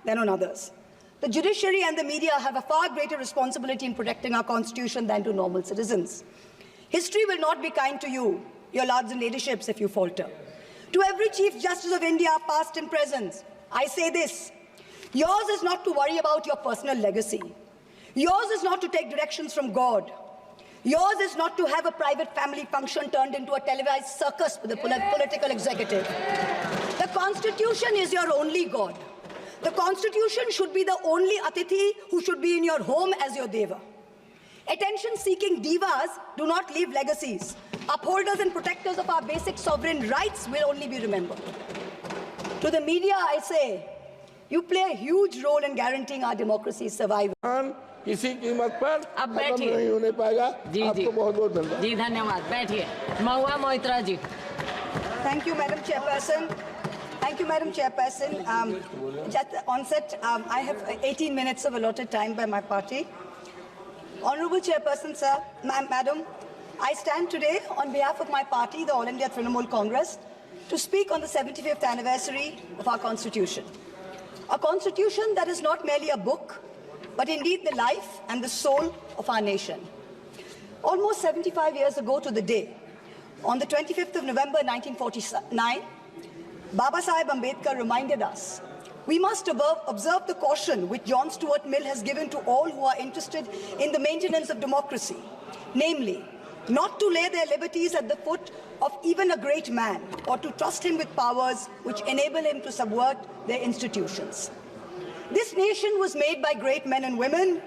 than on others. The judiciary and the media have a far greater responsibility in protecting our constitution than do normal citizens. History will not be kind to you, your lords and ladyships, if you falter. To every Chief Justice of India, past and present, I say this: yours is not to worry about your personal legacy. Yours is not to take directions from God. Yours is not to have a private family function turned into a televised circus with the political executive. The Constitution is your only God. The Constitution should be the only Atithi who should be in your home as your Deva. Attention-seeking divas do not leave legacies. Upholders and protectors of our basic sovereign rights will only be remembered. To the media, I say, you play a huge role in guaranteeing our democracy's survival. किसी कीमत पर अब खत्म नहीं होने पाएगा। आपको बहुत-बहुत धन्यवाद। जी धन्यवाद। बैठिए। महुआ मोइत्रा जी। Thank you, Madam Chairperson. Thank you, Madam Chairperson. Just at the onset, I have 18 minutes of allotted time by my party. Honorable Chairperson, sir, Madam, I stand today on behalf of my party, the All India Trinamool Congress, to speak on the 75th anniversary of our Constitution. A Constitution that is not merely a book, but indeed the life and the soul of our nation. Almost 75 years ago to the day, on the 25th of November 1949, Baba Saheb Ambedkar reminded us we must observe the caution which John Stuart Mill has given to all who are interested in the maintenance of democracy, namely, not to lay their liberties at the foot of even a great man or to trust him with powers which enable him to subvert their institutions. This nation was made by great men and women,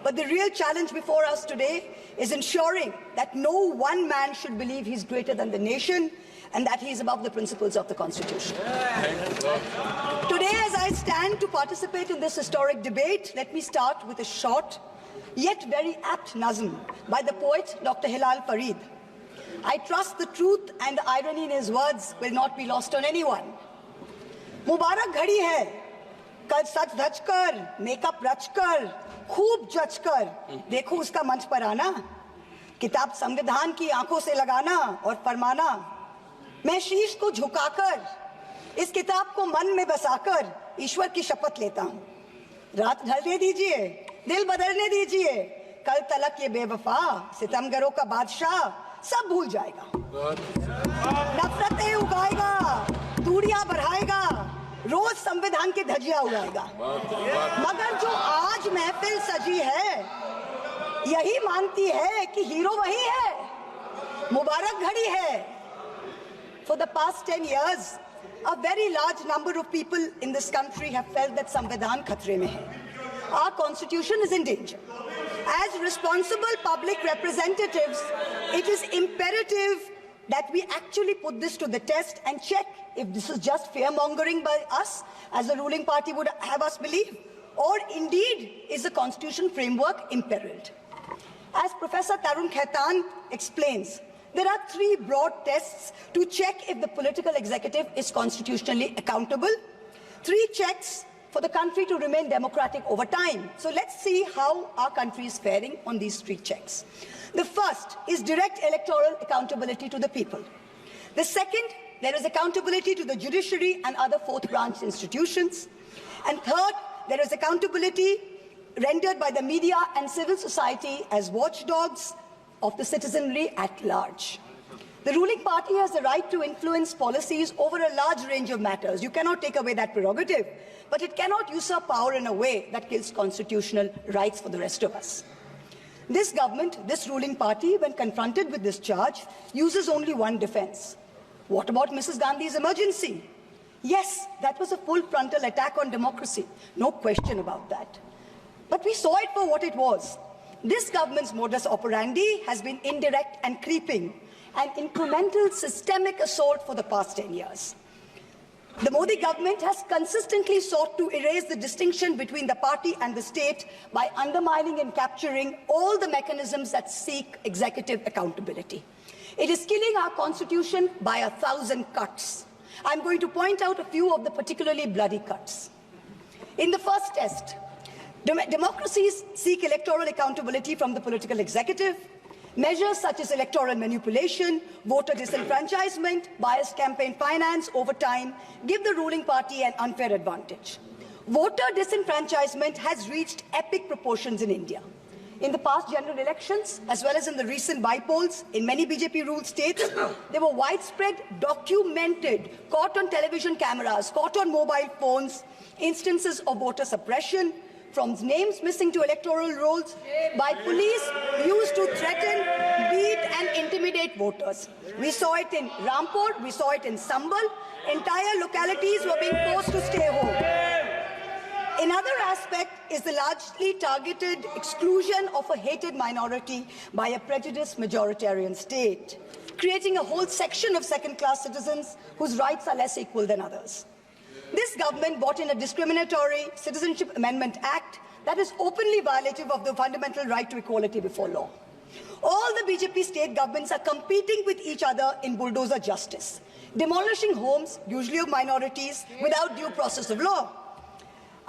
but the real challenge before us today is ensuring that no one man should believe he's greater than the nation and that he is above the principles of the Constitution. Today, as I stand to participate in this historic debate, let me start with a short, yet very apt nazm by the poet Dr. Hilal Farid. I trust the truth and the irony in his words will not be lost on anyone. Mubarak ghadi hai, kal sach dhaj kar, makeup rach kar, खूब जच कर देखो उसका मंच पर आना, किताब संविधान की आंखों से लगाना और फरमाना, मैं शीश को झुकाकर इस किताब को मन में बसाकर ईश्वर की शपथ लेता हूँ। रात ढलने दीजिए, दिल बदलने दीजिए, कल तलक ये बेवफा सितमगरों का बादशाह सब भूल जाएगा, नफरतें उगाएगा, दूरियां बढ़ाएगा, रोज संविधान की धज्जियां उड़ाएगा। मगर जो आज महफिल सजी है यही मानती है कि हीरो वही है, मुबारक घड़ी है। For the past 10 years, a very large number of people in this country have felt that संविधान खतरे में है. Our constitution is in danger. As responsible public representatives, it is imperative that we actually put this to the test and check if this is just fear-mongering by us, as the ruling party would have us believe, or indeed is the constitution framework imperiled. As Professor Tarun Khaitan explains, there are three broad tests to check if the political executive is constitutionally accountable, three checks for the country to remain democratic over time. So let's see how our country is faring on these three checks. The first is direct electoral accountability to the people. The second, there is accountability to the judiciary and other fourth branch institutions. And third, there is accountability rendered by the media and civil society as watchdogs of the citizenry at large. The ruling party has the right to influence policies over a large range of matters. You cannot take away that prerogative, but it cannot usurp power in a way that kills constitutional rights for the rest of us. This government, this ruling party, when confronted with this charge, uses only one defense. What about Mrs. Gandhi's emergency? Yes, that was a full frontal attack on democracy. No question about that. But we saw it for what it was. This government's modus operandi has been indirect and creeping, an incremental systemic assault for the past 10 years. The Modi government has consistently sought to erase the distinction between the party and the state by undermining and capturing all the mechanisms that seek executive accountability. It is killing our constitution by 1,000 cuts. I'm going to point out a few of the particularly bloody cuts. In the first test, democracies seek electoral accountability from the political executive. Measures such as electoral manipulation, voter disenfranchisement, biased campaign finance over time give the ruling party an unfair advantage. Voter disenfranchisement has reached epic proportions in India. In the past general elections, as well as in the recent by-polls in many BJP-ruled states, there were widespread, documented, caught on television cameras, caught on mobile phones, instances of voter suppression, from names missing to electoral rolls, by police used to threaten, beat and intimidate voters. We saw it in Rampur, we saw it in Sambal. Entire localities were being forced to stay home. Another aspect is the largely targeted exclusion of a hated minority by a prejudiced majoritarian state, creating a whole section of second-class citizens whose rights are less equal than others. This government brought in a discriminatory Citizenship Amendment Act that is openly violative of the fundamental right to equality before law. All the BJP state governments are competing with each other in bulldozer justice, demolishing homes, usually of minorities, without due process of law.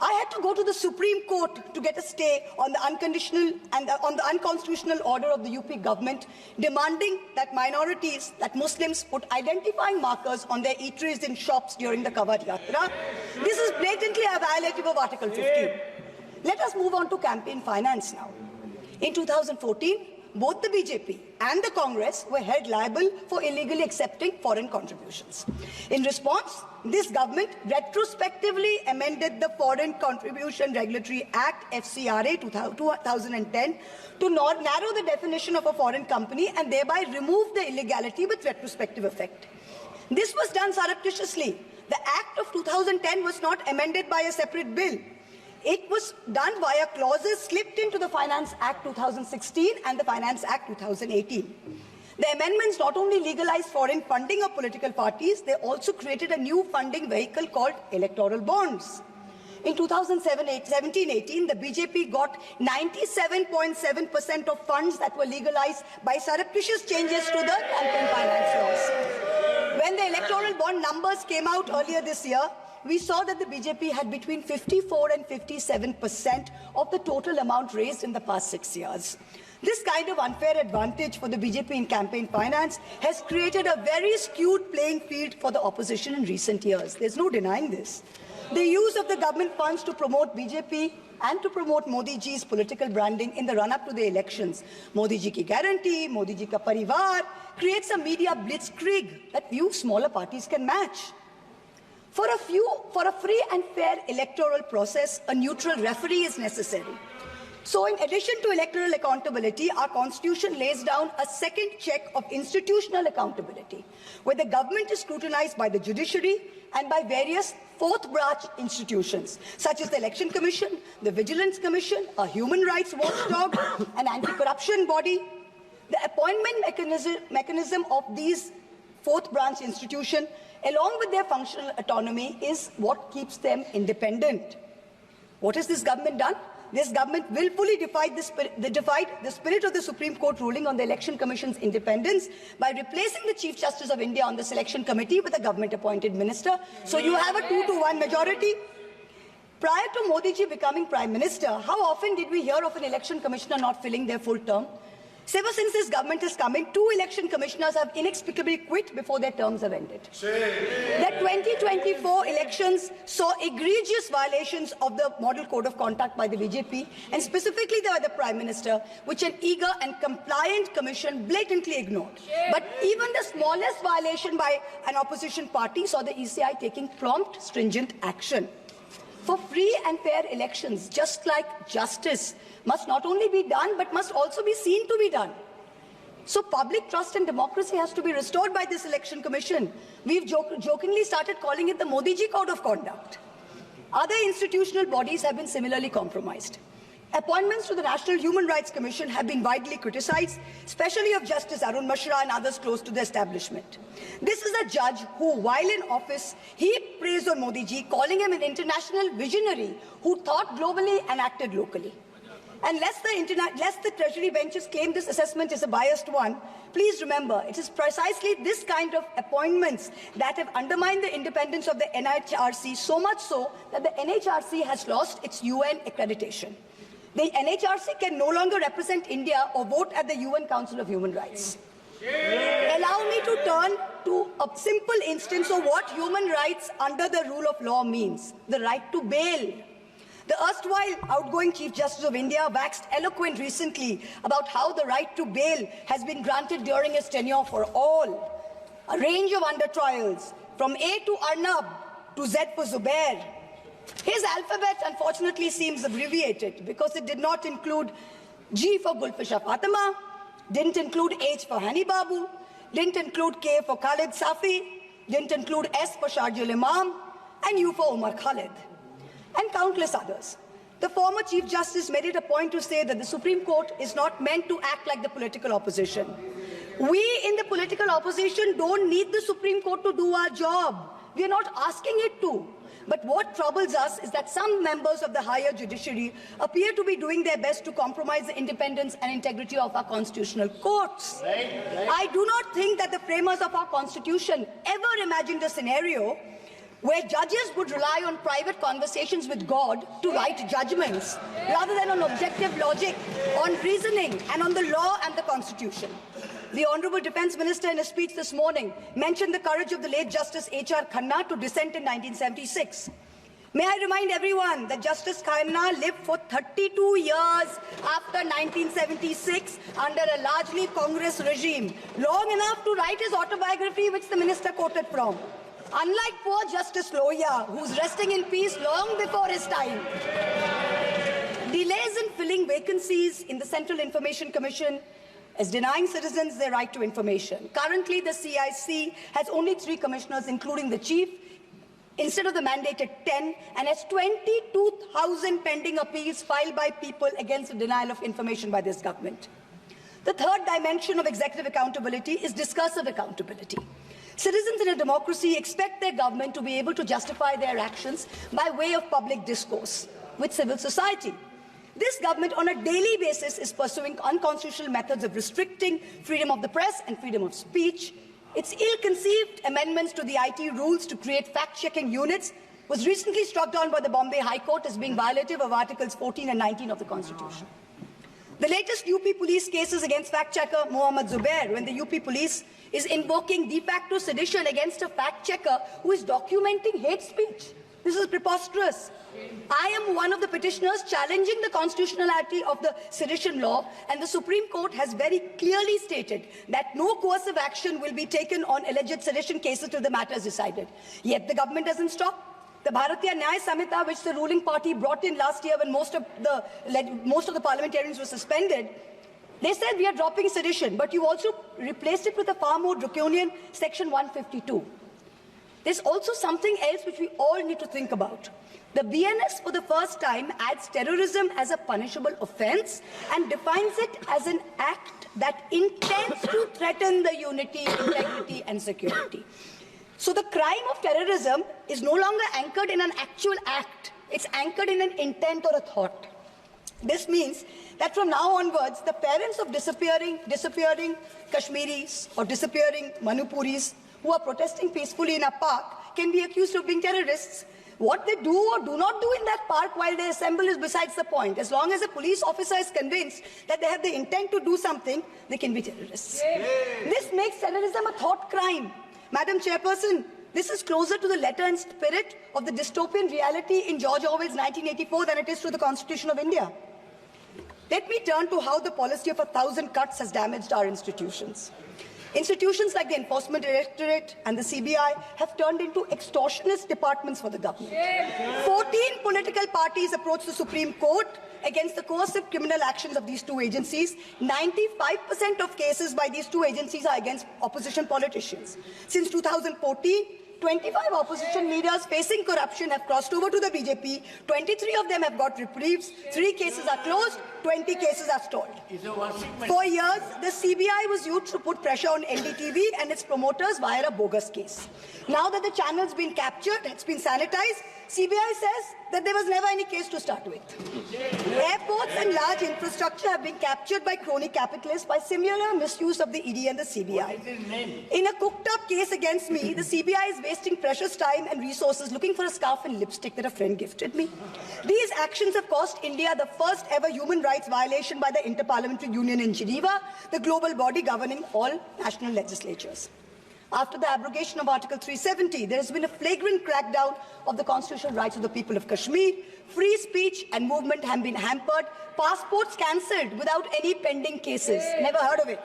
I had to go to the Supreme Court to get a stay on the unconditional and on the unconstitutional order of the UP government, demanding that minorities, that Muslims, put identifying markers on their eateries in shops during the Kawad Yatra. This is blatantly a violative of Article 15. Let us move on to campaign finance now. In 2014, both the BJP and the Congress were held liable for illegally accepting foreign contributions. In response, this government retrospectively amended the Foreign Contribution Regulatory Act, FCRA 2010, to narrow the definition of a foreign company and thereby remove the illegality with retrospective effect. This was done surreptitiously. The Act of 2010 was not amended by a separate bill. It was done via clauses slipped into the Finance Act 2016 and the Finance Act 2018. The amendments not only legalized foreign funding of political parties, they also created a new funding vehicle called electoral bonds. In 2017-18, the BJP got 97.7% of funds that were legalized by surreptitious changes to the campaign finance laws. When the electoral bond numbers came out earlier this year, we saw that the BJP had between 54 and 57% of the total amount raised in the past 6 years. This kind of unfair advantage for the BJP in campaign finance has created a very skewed playing field for the opposition in recent years. There's no denying this. The use of the government funds to promote BJP and to promote Modi ji's political branding in the run-up to the elections, Modi ji ki guarantee, Modi ji ka parivar, creates a media blitzkrieg that few smaller parties can match. For a free and fair electoral process, a neutral referee is necessary. So in addition to electoral accountability, our constitution lays down a second check of institutional accountability, where the government is scrutinized by the judiciary and by various fourth branch institutions, such as the Election Commission, the Vigilance Commission, a human rights watchdog, an anti-corruption body. The appointment mechanism of these fourth branch institutions, along with their functional autonomy, is what keeps them independent. What has this government done? This government willfully defied the spirit of the Supreme Court ruling on the Election Commission's independence by replacing the Chief Justice of India on the selection committee with a government-appointed minister. So you have a 2-to-1 majority. Prior to Modi ji becoming Prime Minister, how often did we hear of an election commissioner not filling their full term? Ever since this government has come in, 2 election commissioners have inexplicably quit before their terms have ended. The 2024 elections saw egregious violations of the Model Code of Conduct by the BJP, and specifically by the Prime Minister, which an eager and compliant commission blatantly ignored. But even the smallest violation by an opposition party saw the ECI taking prompt, stringent action. For free and fair elections, just like justice must not only be done, but must also be seen to be done. So public trust in democracy has to be restored by this election commission. We've jokingly started calling it the Modi ji Code of Conduct. Other institutional bodies have been similarly compromised. Appointments to the National Human Rights Commission have been widely criticized, especially of Justice Arun Mishra and others close to the establishment. This is a judge who, while in office, heaped praise on Modi ji, calling him an international visionary who thought globally and acted locally. And lest the Treasury benches claim this assessment is a biased one, please remember, it is precisely this kind of appointments that have undermined the independence of the NHRC, so much so that the NHRC has lost its UN accreditation. The NHRC can no longer represent India or vote at the UN Council of Human Rights. Allow me to turn to a simple instance of what human rights under the rule of law means. The right to bail. The erstwhile outgoing Chief Justice of India waxed eloquent recently about how the right to bail has been granted during his tenure for all. A range of under-trials, from A to Arnab to Z for Zubair. His alphabet, unfortunately, seems abbreviated because it did not include G for Gulfisha Fatima, didn't include H for Hani Babu, didn't include K for Khalid Safi, didn't include S for Sharjul Imam, and U for Umar Khalid, and countless others. The former Chief Justice made it a point to say that the Supreme Court is not meant to act like the political opposition. We in the political opposition don't need the Supreme Court to do our job. We are not asking it to. But what troubles us is that some members of the higher judiciary appear to be doing their best to compromise the independence and integrity of our constitutional courts. I do not think that the framers of our constitution ever imagined a scenario where judges would rely on private conversations with God to write judgments, rather than on objective logic, on reasoning, and on the law and the Constitution. The Honourable Defence Minister in a speech this morning mentioned the courage of the late Justice H.R. Khanna to dissent in 1976. May I remind everyone that Justice Khanna lived for 32 years after 1976 under a largely Congress regime, long enough to write his autobiography, which the minister quoted from. Unlike poor Justice Lohia, who's resting in peace long before his time. Delays in filling vacancies in the Central Information Commission is denying citizens their right to information. Currently, the CIC has only 3 commissioners, including the chief, instead of the mandated 10, and has 22,000 pending appeals filed by people against the denial of information by this government. The third dimension of executive accountability is discursive accountability. Citizens in a democracy expect their government to be able to justify their actions by way of public discourse with civil society. This government on a daily basis is pursuing unconstitutional methods of restricting freedom of the press and freedom of speech. Its ill-conceived amendments to the IT rules to create fact-checking units was recently struck down by the Bombay High Court as being violative of Articles 14 and 19 of the Constitution. The latest UP police cases against fact-checker Mohammad Zubair, when the UP police is invoking de facto sedition against a fact-checker who is documenting hate speech. This is preposterous. I am one of the petitioners challenging the constitutionality of the sedition law, and the Supreme Court has very clearly stated that no coercive action will be taken on alleged sedition cases till the matter is decided. Yet the government doesn't stop. The Bharatiya Nyaya Samhita, which the ruling party brought in last year when most of the parliamentarians were suspended, they said we are dropping sedition, but you also replaced it with a far more draconian Section 152. There's also something else which we all need to think about. The BNS for the first time adds terrorism as a punishable offence and defines it as an act that intends to threaten the unity, integrity and security. So the crime of terrorism is no longer anchored in an actual act. It's anchored in an intent or a thought. This means that from now onwards, the parents of disappearing Kashmiris or disappearing Manipuris who are protesting peacefully in a park can be accused of being terrorists. What they do or do not do in that park while they assemble is besides the point. As long as a police officer is convinced that they have the intent to do something, they can be terrorists. This makes terrorism a thought crime. Madam Chairperson, this is closer to the letter and spirit of the dystopian reality in George Orwell's 1984 than it is to the Constitution of India. Let me turn to how the policy of 1,000 cuts has damaged our institutions. Institutions like the Enforcement Directorate and the CBI have turned into extortionist departments for the government. 14 political parties approached the Supreme Court against the coercive criminal actions of these two agencies. 95% of cases by these two agencies are against opposition politicians. Since 2014, 25 opposition leaders facing corruption have crossed over to the BJP. 23 of them have got reprieves. 3 cases are closed. 20 cases are stalled. For years, the CBI was used to put pressure on NDTV and its promoters via a bogus case. Now that the channel's been captured, it's been sanitized, CBI says that there was never any case to start with. Airports and large infrastructure have been captured by crony capitalists by similar misuse of the ED and the CBI. In a cooked-up case against me, the CBI is wasting precious time and resources looking for a scarf and lipstick that a friend gifted me. These actions have cost India the first ever human rights violation by the Inter-Parliamentary Union in Geneva, the global body governing all national legislatures. After the abrogation of Article 370, there has been a flagrant crackdown of the constitutional rights of the people of Kashmir. Free speech and movement have been hampered. Passports cancelled without any pending cases. Never heard of it.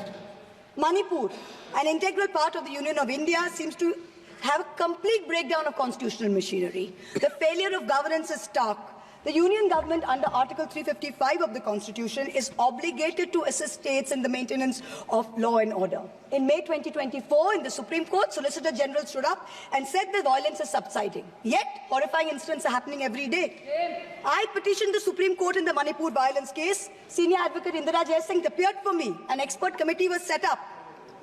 Manipur, an integral part of the Union of India, seems to have a complete breakdown of constitutional machinery. The failure of governance is stark. The Union government under Article 355 of the Constitution is obligated to assist states in the maintenance of law and order. In May 2024, in the Supreme Court, Solicitor General stood up and said the violence is subsiding. Yet, horrifying incidents are happening every day. I petitioned the Supreme Court in the Manipur violence case. Senior Advocate Indira Jaisingh appeared for me. An expert committee was set up.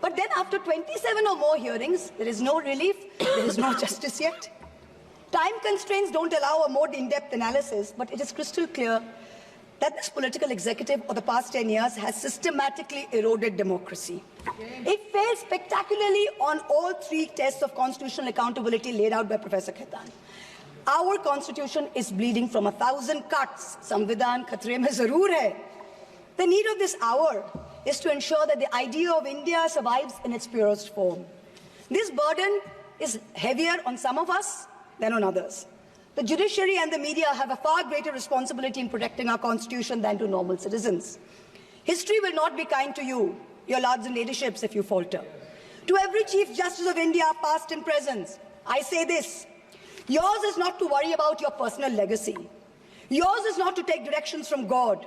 But then after 27 or more hearings, there is no relief, there is no justice yet. Time constraints don't allow a more in-depth analysis, but it is crystal clear that this political executive of the past 10 years has systematically eroded democracy. It failed spectacularly on all three tests of constitutional accountability laid out by Professor Khaitan. Our constitution is bleeding from 1,000 cuts. Samvidhan khatre mein zarur hai. The need of this hour is to ensure that the idea of India survives in its purest form. This burden is heavier on some of us than on others. The judiciary and the media have a far greater responsibility in protecting our constitution than do normal citizens. History will not be kind to you, your lords and ladyships, if you falter. To every Chief Justice of India, past and present, I say this: yours is not to worry about your personal legacy. Yours is not to take directions from God.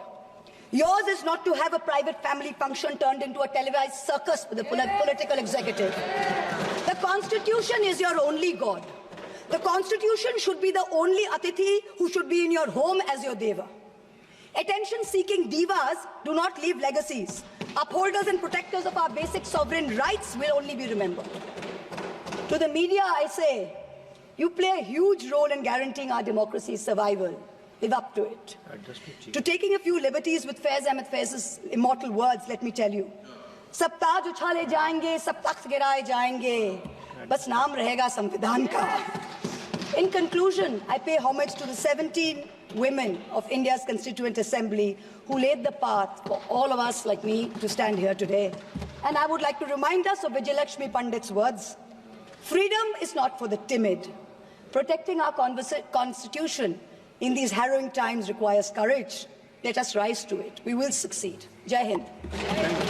Yours is not to have a private family function turned into a televised circus with the political executive. The Constitution is your only God. The Constitution should be the only Atithi who should be in your home as your Deva. Attention-seeking divas do not leave legacies. Upholders and protectors of our basic sovereign rights will only be remembered. To the media, I say, you play a huge role in guaranteeing our democracy's survival. Live up to it. To taking a few liberties with Faiz Ahmed Faiz's immortal words, let me tell you. Sab taaj uchhale jayenge, sab takht giraye jayenge. Bas naam rahega Samvidhan ka. In conclusion, I pay homage to the 17 women of India's Constituent Assembly who laid the path for all of us like me to stand here today. And I would like to remind us of Vijayalakshmi Pandit's words. Freedom is not for the timid. Protecting our constitution in these harrowing times requires courage. Let us rise to it. We will succeed. Jai Hind.